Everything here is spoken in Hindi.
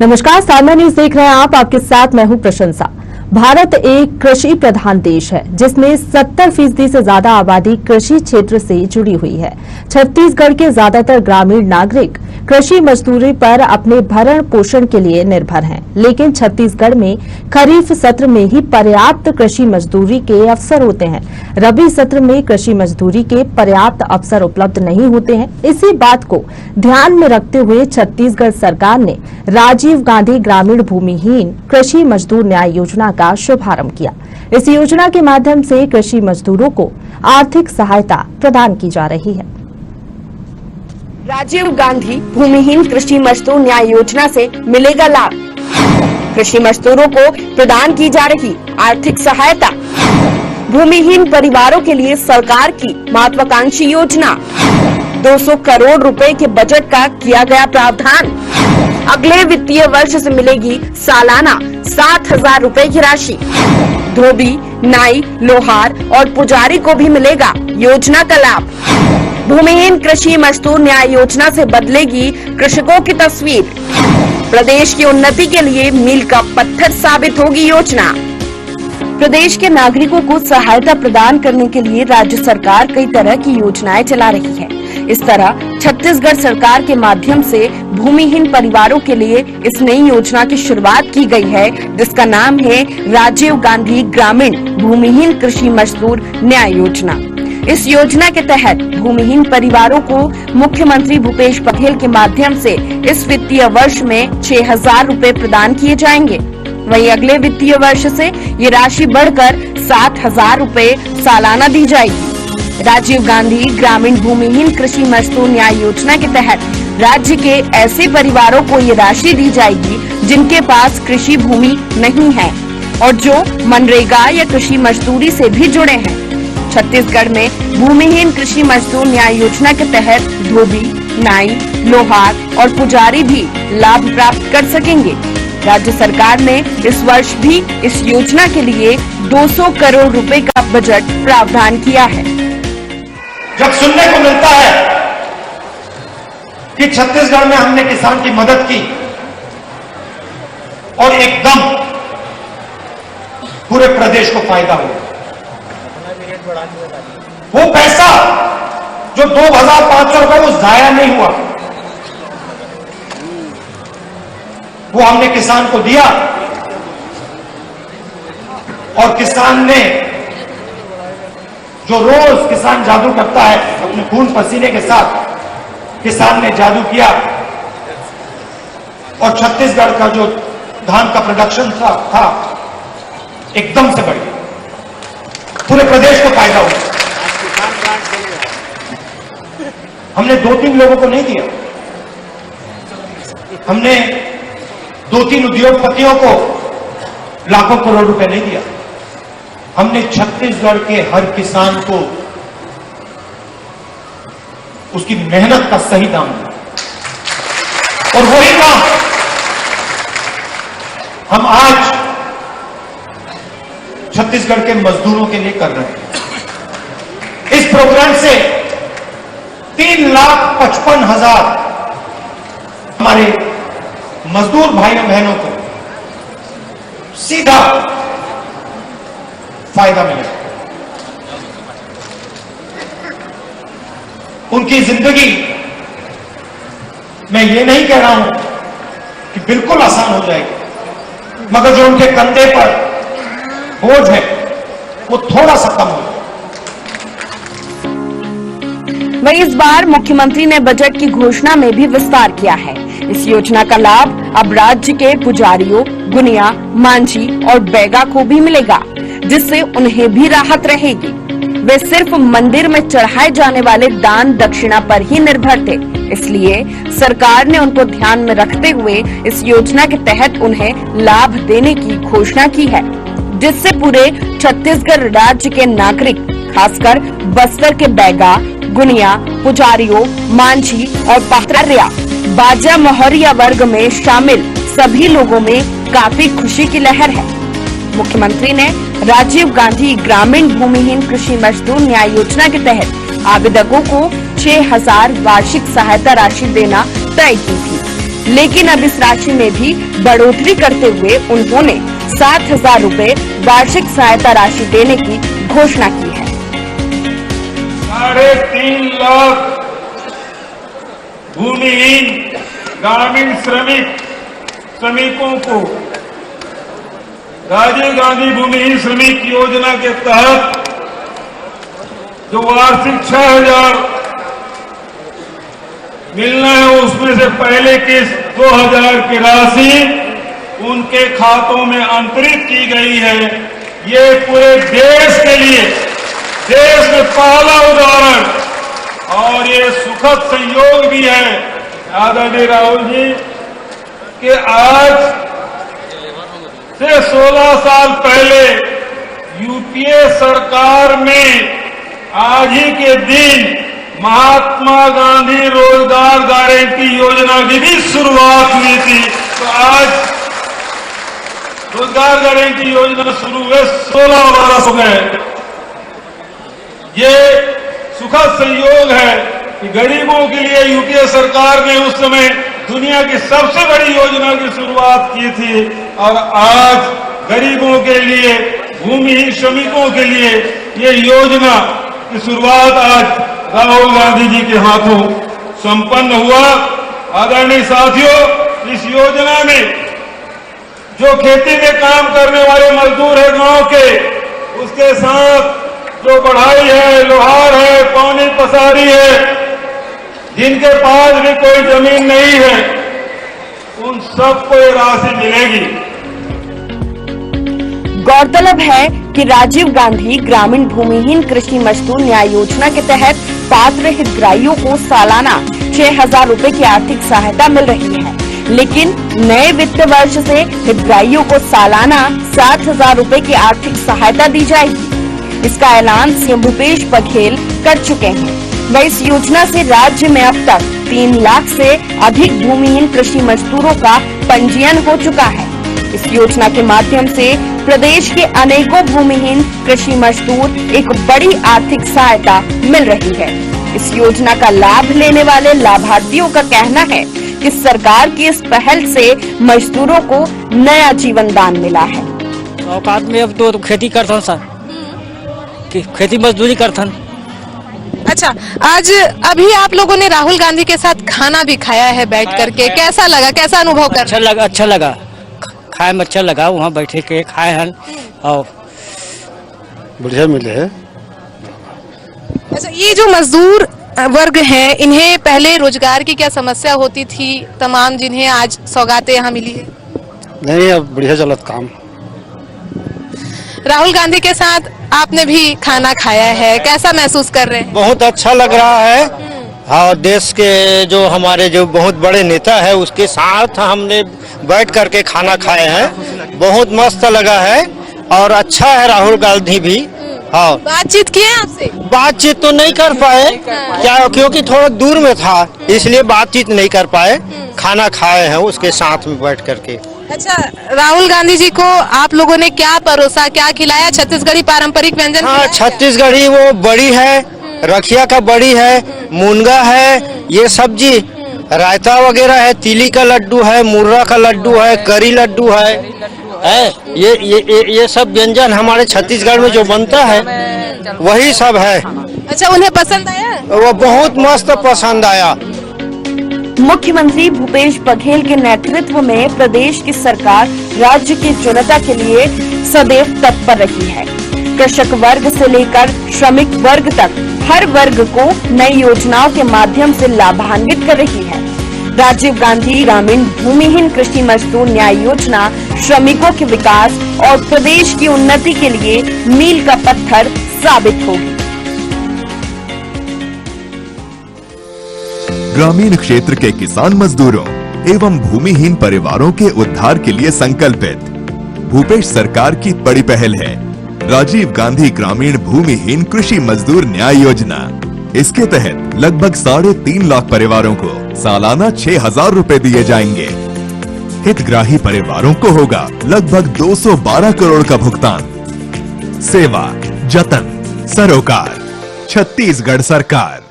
नमस्कार, साधना न्यूज देख रहे हैं आप। आपके साथ मैं हूं प्रशंसा। भारत एक कृषि प्रधान देश है जिसमें 70% से ज्यादा आबादी कृषि क्षेत्र से जुड़ी हुई है। छत्तीसगढ़ के ज्यादातर ग्रामीण नागरिक कृषि मजदूरी पर अपने भरण पोषण के लिए निर्भर हैं, लेकिन छत्तीसगढ़ में खरीफ सत्र में ही पर्याप्त कृषि मजदूरी के अवसर होते हैं। रबी सत्र में कृषि मजदूरी के पर्याप्त अवसर उपलब्ध नहीं होते हैं। इसी बात को ध्यान में रखते हुए छत्तीसगढ़ सरकार ने राजीव गांधी ग्रामीण भूमिहीन कृषि मजदूर न्याय योजना का शुभारंभ किया। इस योजना के माध्यम से कृषि मजदूरों को आर्थिक सहायता प्रदान की जा रही है। राजीव गांधी भूमिहीन कृषि मजदूर न्याय योजना से मिलेगा लाभ। कृषि मजदूरों को प्रदान की जा रही आर्थिक सहायता। भूमिहीन परिवारों के लिए सरकार की महत्वाकांक्षी योजना। 200 करोड़ रुपए के बजट का किया गया प्रावधान। अगले वित्तीय वर्ष से मिलेगी सालाना 7,000 रुपए की राशि। धोबी, नाई, लोहार और पुजारी को भी मिलेगा योजना का लाभ। भूमिहीन कृषि मजदूर न्याय योजना से बदलेगी कृषकों की तस्वीर। प्रदेश की उन्नति के लिए मील का पत्थर साबित होगी योजना। प्रदेश के नागरिकों को सहायता प्रदान करने के लिए राज्य सरकार कई तरह की योजनाएं चला रही है। इस तरह छत्तीसगढ़ सरकार के माध्यम से भूमिहीन परिवारों के लिए इस नई योजना की शुरुआत की गई है, जिसका नाम है राजीव गांधी ग्रामीण भूमिहीन कृषि मजदूर न्याय योजना। इस योजना के तहत भूमिहीन परिवारों को मुख्यमंत्री भूपेश बघेल के माध्यम से इस वित्तीय वर्ष में 6,000 रुपए प्रदान किए जाएंगे। वहीं अगले वित्तीय वर्ष से ये राशि बढ़कर 7,000 रुपए सालाना दी जाएगी। राजीव गांधी ग्रामीण भूमिहीन कृषि मजदूर न्याय योजना के तहत राज्य के ऐसे परिवारों को ये राशि दी जाएगी जिनके पास कृषि भूमि नहीं है और जो मनरेगा या कृषि मजदूरी से भी जुड़े हैं। छत्तीसगढ़ में भूमिहीन कृषि मजदूर न्याय योजना के तहत धोबी, नाई, लोहार और पुजारी भी लाभ प्राप्त कर सकेंगे। राज्य सरकार ने इस वर्ष भी इस योजना के लिए 200 करोड़ रुपए का बजट प्रावधान किया है। जब सुनने को मिलता है कि छत्तीसगढ़ में हमने किसान की मदद की और एकदम पूरे प्रदेश को फायदा हुआ, वो पैसा जो 2,500 रुपए वो जाया नहीं हुआ, वो हमने किसान को दिया और किसान ने जो रोज किसान जादू करता है अपने खून पसीने के साथ, किसान ने जादू किया और छत्तीसगढ़ का जो धान का प्रोडक्शन था एकदम से बढ़ गया। पूरे प्रदेश को फायदा हुआ। हमने 2-3 लोगों को नहीं दिया, हमने 2-3 उद्योगपतियों को लाखों करोड़ रुपए नहीं दिया। हमने छत्तीसगढ़ के हर किसान को उसकी मेहनत का सही दाम दिया और वही काम हम आज छत्तीसगढ़ के मजदूरों के लिए कर रहे हैं। इस प्रोग्राम से 3,55,000 हमारे मजदूर भाइयों बहनों को सीधा फायदा मिलेगा। उनकी जिंदगी, मैं ये नहीं कह रहा हूं कि बिल्कुल आसान हो जाएगी, मगर जो उनके कंधे पर बोझ है वो थोड़ा सा कम हो। वहीं इस बार मुख्यमंत्री ने बजट की घोषणा में भी विस्तार किया है। इस योजना का लाभ अब राज्य के पुजारियों, गुनिया, मांझी और बैगा को भी मिलेगा, जिससे उन्हें भी राहत रहेगी। वे सिर्फ मंदिर में चढ़ाए जाने वाले दान दक्षिणा पर ही निर्भर थे, इसलिए सरकार ने उनको ध्यान में रखते हुए इस योजना के तहत उन्हें लाभ देने की घोषणा की है, जिससे पूरे छत्तीसगढ़ राज्य के नागरिक, खासकर बस्तर के बैगा, गुनिया, पुजारियों, मांझी और पात्रिया, बाजा मोहरिया वर्ग में शामिल सभी लोगों में काफी खुशी की लहर है। मुख्यमंत्री ने राजीव गांधी ग्रामीण भूमिहीन कृषि मजदूर न्याय योजना के तहत आवेदकों को 6,000 वार्षिक सहायता राशि देना तय की थी। लेकिन अब इस राशि में भी बढ़ोतरी करते हुए उन्होंने 7,000 रुपए वार्षिक सहायता राशि देने की घोषणा की है। 3.5 लाख भूमिहीन ग्रामीण श्रमिकों को राजीव गांधी भूमिहीन श्रमिक योजना के तहत जो वार्षिक 6,000 मिलना है, उसमें से पहले किस्त 2,000 की राशि उनके खातों में अंतरित की गई है। ये पूरे देश के लिए देश में पहला उदाहरण और ये सुखद संयोग भी है आदरणीय राहुल जी कि आज से 16 साल पहले यूपीए सरकार में आज ही के दिन महात्मा गांधी रोजगार गारंटी योजना की भी शुरुआत हुई थी। तो आज रोजगार गारंटी योजना शुरू हुए 16 वर्ष हो गए। ये सुखद संयोग है कि गरीबों के लिए यूपीए सरकार ने उस समय दुनिया की सबसे बड़ी योजना की शुरुआत की थी और आज गरीबों के लिए, भूमिहीन श्रमिकों के लिए ये योजना की शुरुआत आज राहुल गांधी जी के हाथों संपन्न हुआ। आदरणीय साथियों, इस योजना में जो खेती में काम करने वाले मजदूर है गांव के, उसके साथ जो बढ़ाई है, लोहार है, पानी पसारी है, जिनके पास भी कोई जमीन नहीं है, उन सबको ये राशि मिलेगी। गौरतलब है कि राजीव गांधी ग्रामीण भूमिहीन कृषि मजदूर न्याय योजना के तहत पात्र हितग्राहियों को सालाना 6,000 रुपए की आर्थिक सहायता मिल रही है, लेकिन नए वित्त वर्ष से हितग्राहियों को सालाना 7,000 रुपए की आर्थिक सहायता दी जाएगी। इसका ऐलान सीएम भूपेश बघेल कर चुके हैं। वह इस योजना से राज्य में अब तक 3 लाख से अधिक भूमिहीन कृषि मजदूरों का पंजीयन हो चुका है। इस योजना के माध्यम से प्रदेश के अनेकों भूमिहीन कृषि मजदूर एक बड़ी आर्थिक सहायता मिल रही है। इस योजना का लाभ लेने वाले लाभार्थियों का कहना है कि सरकार की इस पहल से मजदूरों को नया जीवन दान मिला है। औकात में अब तो खेती करता सर, खेती मजदूरी करता। अच्छा, आज अभी आप लोगों ने राहुल गांधी के साथ खाना भी खाया है बैठ करके, कैसा लगा, कैसा अनुभव कर? अच्छा लगा, खाए में अच्छा लगा। वहाँ बैठे के खाए हैं और बढ़िया मिले है। अच्छा, ये जो मजदूर वर्ग हैं, इन्हें पहले रोजगार की क्या समस्या होती थी तमाम, जिन्हें आज सौगातें यहाँ मिली है? नहीं, अब बढ़िया चलत काम। राहुल गांधी के साथ आपने भी खाना खाया है, कैसा महसूस कर रहे हैं? बहुत अच्छा लग रहा है। और देश के जो हमारे जो बहुत बड़े नेता है उसके साथ हमने बैठ करके खाना खाए हैं, बहुत मस्त लगा है और अच्छा है। राहुल गांधी भी हाँ बातचीत किए आपसे? बातचीत तो नहीं कर पाए क्या, क्योंकि थोड़ा दूर में था, इसलिए बातचीत नहीं कर पाए। खाना खाए हैं उसके साथ में बैठ करके। अच्छा, राहुल गांधी जी को आप लोगों ने क्या परोसा, क्या खिलाया? छत्तीसगढ़ी पारंपरिक व्यंजन? हाँ, छत्तीसगढ़ी वो बड़ी है, रखिया का बड़ी है, मुनगा है, ये सब्जी, रायता वगैरह है, तिली का लड्डू है, मुर्रा का लड्डू है, करी लड्डू है, ये सब व्यंजन हमारे छत्तीसगढ़ में जो बनता है वही सब है। अच्छा, उन्हें पसंद आया? वो बहुत मस्त पसंद आया। मुख्यमंत्री भूपेश बघेल के नेतृत्व में प्रदेश की सरकार राज्य की जनता के लिए सदैव तत्पर रही है। कृषक वर्ग से लेकर श्रमिक वर्ग तक हर वर्ग को नई योजनाओं के माध्यम से लाभान्वित कर रही है। राजीव गांधी ग्रामीण भूमिहीन कृषि मजदूर न्याय योजना श्रमिकों के विकास और प्रदेश की उन्नति के लिए मील का पत्थर साबित होगी। ग्रामीण क्षेत्र के किसान मजदूरों एवं भूमिहीन परिवारों के उद्धार के लिए संकल्पित भूपेश सरकार की बड़ी पहल है राजीव गांधी ग्रामीण भूमिहीन कृषि मजदूर न्याय योजना। इसके तहत लगभग 3.5 लाख परिवारों को सालाना 6,000 रुपए दिए जाएंगे। हितग्राही परिवारों को होगा लगभग 212 करोड़ का भुगतान। सेवा, जतन, सरोकार, छत्तीसगढ़ सरकार।